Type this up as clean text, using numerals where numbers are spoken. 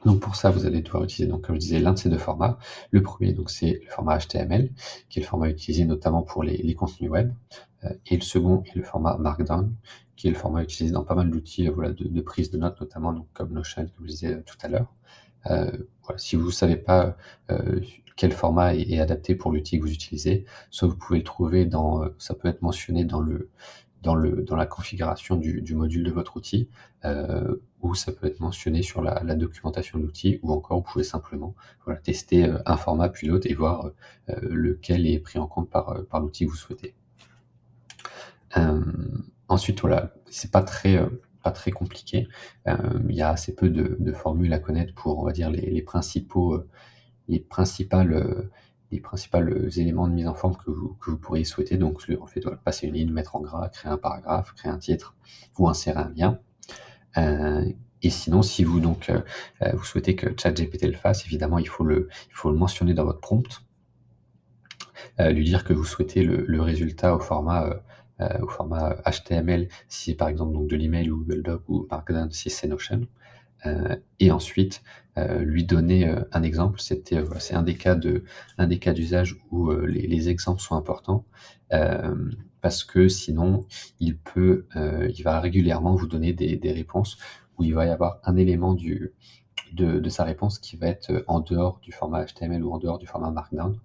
Donc pour ça, vous allez devoir utiliser, donc comme je disais, l'un de ces 2 formats. Le premier, donc c'est le format HTML, qui est le format utilisé notamment pour les contenus web, et le second est le format Markdown, qui est le format utilisé dans pas mal d'outils, voilà, de prise de notes notamment, donc comme Notion, comme je disais, tout à l'heure. Voilà, si vous ne savez pas, quel format est adapté pour l'outil que vous utilisez, soit vous pouvez le trouver dans, ça peut être mentionné dans la configuration du module de votre outil, ou ça peut être mentionné sur la documentation de l'outil, ou encore vous pouvez simplement, voilà, tester, un format puis l'autre et voir, lequel est pris en compte par l'outil que vous souhaitez. Ensuite, voilà, c'est pas très compliqué. Il y a assez peu de formules à connaître pour, on va dire, les principales, les principales, éléments de mise en forme que vous pourriez souhaiter. Donc le fait, voilà, passer une ligne, mettre en gras, créer un paragraphe, créer un titre ou insérer un lien. Et sinon, si vous donc, vous souhaitez que ChatGPT le fasse, évidemment, il faut le mentionner dans votre prompt, lui dire que vous souhaitez le résultat au format HTML si c'est par exemple donc de l'email ou Google Doc, ou Markdown si c'est Notion. Et ensuite, lui donner, un exemple. Voilà, c'est un des cas d'usage où, les exemples sont importants, parce que sinon il va régulièrement vous donner des réponses où il va y avoir un élément de sa réponse qui va être, en dehors du format HTML ou en dehors du format Markdown.